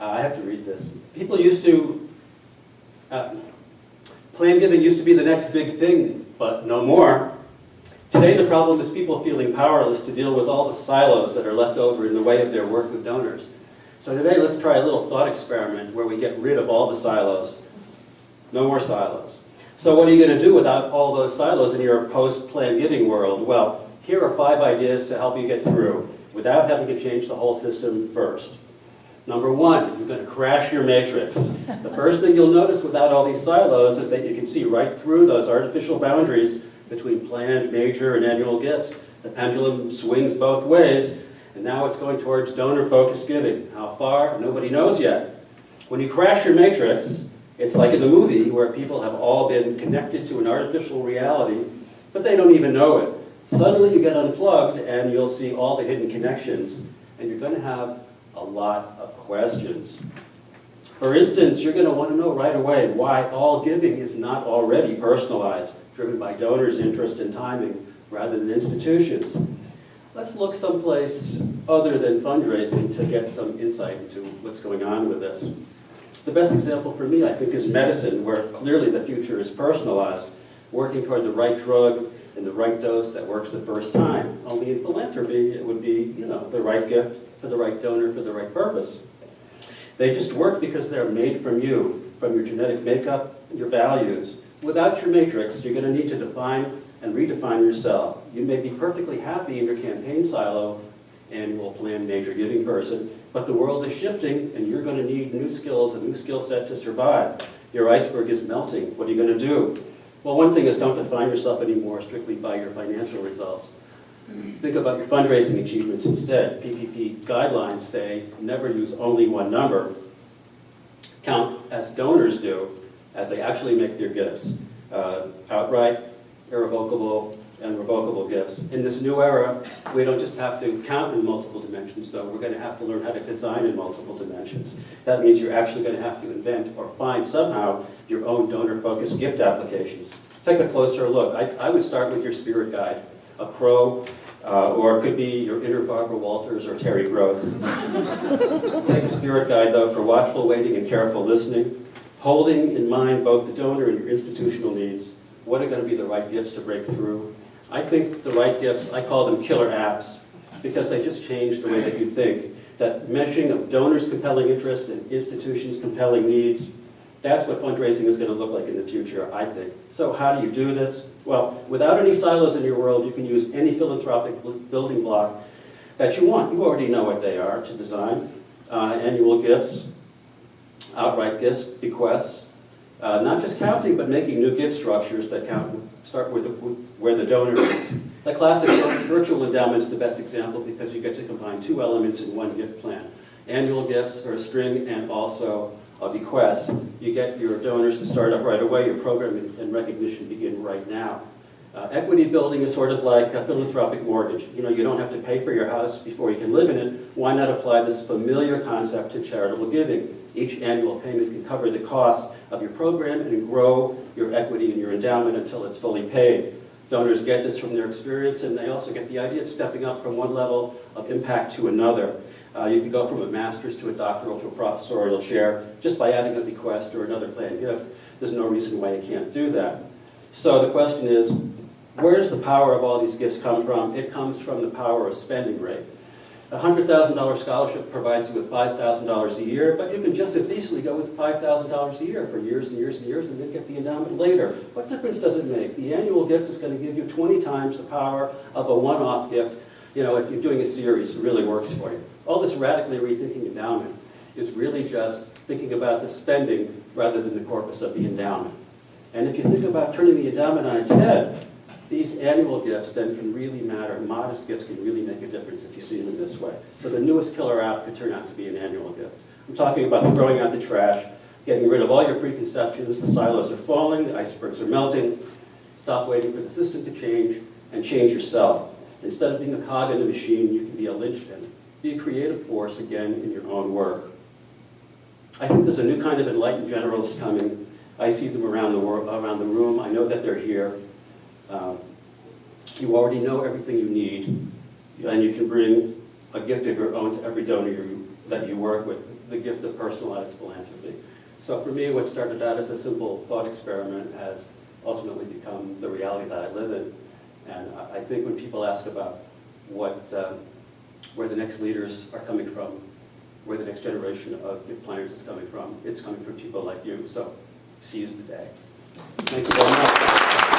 I have to read this. People used to, plan giving used to be the next big thing, but no more. Today the problem is people feeling powerless to deal with all the silos that are left over in the way of their work with donors. So today let's try a little thought experiment where we get rid of all the silos. No more silos. So what are you going to do without all those silos in your post-plan giving world? Well, here are 5 ideas to help you get through without having to change the whole system first. Number 1, you're going to crash your matrix. The first thing you'll notice without all these silos is that you can see right through those artificial boundaries between planned, major, and annual gifts. The pendulum swings both ways, and now it's going towards donor-focused giving. How far? Nobody knows yet. When you crash your matrix, it's like in the movie where people have all been connected to an artificial reality, but they don't even know it. Suddenly you get unplugged and you'll see all the hidden connections, and you're going to have a lot of questions. For instance, you're going to want to know right away why all giving is not already personalized, driven by donors' interest and timing rather than institutions. Let's look someplace other than fundraising to get some insight into what's going on with this. The best example for me, I think, is medicine, where clearly the future is personalized, working toward the right drug and the right dose that works the first time. Only in philanthropy, it would be, the right gift for the right donor for the right purpose. They just work because they're made from you, from your genetic makeup, and your values. Without your matrix, you're going to need to define and redefine yourself. You may be perfectly happy in your campaign silo, annual plan, major giving person, but the world is shifting and you're going to need new skills, a new skill set to survive. Your iceberg is melting. What are you going to do? Well, one thing is don't define yourself anymore strictly by your financial results. Think about your fundraising achievements instead. PPP guidelines say never use only one number. Count as donors do, as they actually make their gifts. Outright, irrevocable, and revocable gifts. In this new era, we don't just have to count in multiple dimensions, though. We're going to have to learn how to design in multiple dimensions. That means you're actually going to have to invent or find somehow your own donor-focused gift applications. Take a closer look. I would start with your spirit guide, a crow, or it could be your inner Barbara Walters or Terry Gross. Take a spirit guide, though, for watchful waiting and careful listening, holding in mind both the donor and your institutional needs. What are going to be the right gifts to break through? I think the right gifts, I call them killer apps, because they just change the way that you think. That meshing of donors' compelling interests and institutions' compelling needs, that's what fundraising is going to look like in the future, I think. So how do you do this? Well, without any silos in your world, you can use any philanthropic building block that you want. You already know what they are to design. Annual gifts, outright gifts, bequests, not just counting, but making new gift structures that start with where the donor is. The classic virtual endowment is the best example because you get to combine 2 elements in one gift plan. Annual gifts are a string and also a bequest. You get your donors to start up right away. Your program and recognition begin right now. Equity building is sort of like a philanthropic mortgage. You don't have to pay for your house before you can live in it. Why not apply this familiar concept to charitable giving? Each annual payment can cover the cost of your program and grow your equity in your endowment until it's fully paid. Donors get this from their experience, and they also get the idea of stepping up from one level of impact to another. You can go from a master's to a doctoral to a professorial chair just by adding a bequest or another planned gift. There's no reason why you can't do that. So the question is, where does the power of all these gifts come from? It comes from the power of spending rate. A $100,000 scholarship provides you with $5,000 a year, but you can just as easily go with $5,000 a year for years and years and years and then get the endowment later. What difference does it make? The annual gift is going to give you 20 times the power of a one-off gift. If you're doing a series, it really works for you. All this radically rethinking endowment is really just thinking about the spending rather than the corpus of the endowment. And if you think about turning the endowment on its head, these annual gifts then can really matter. Modest gifts can really make a difference if you see them this way. So the newest killer app could turn out to be an annual gift. I'm talking about throwing out the trash, getting rid of all your preconceptions. The silos are falling, the icebergs are melting. Stop waiting for the system to change and change yourself. Instead of being a cog in the machine, you can be a linchpin. Be a creative force again in your own work. I think there's a new kind of enlightened generalists coming. I see them around the room. I know that they're here. You already know everything you need, and you can bring a gift of your own to every donor that you work with. the gift of personalized philanthropy. So for me, what started out as a simple thought experiment has ultimately become the reality that I live in. And I think when people ask about where the next leaders are coming from, where the next generation of gift planners is coming from, it's coming from people like you. So seize the day. Thank you very much.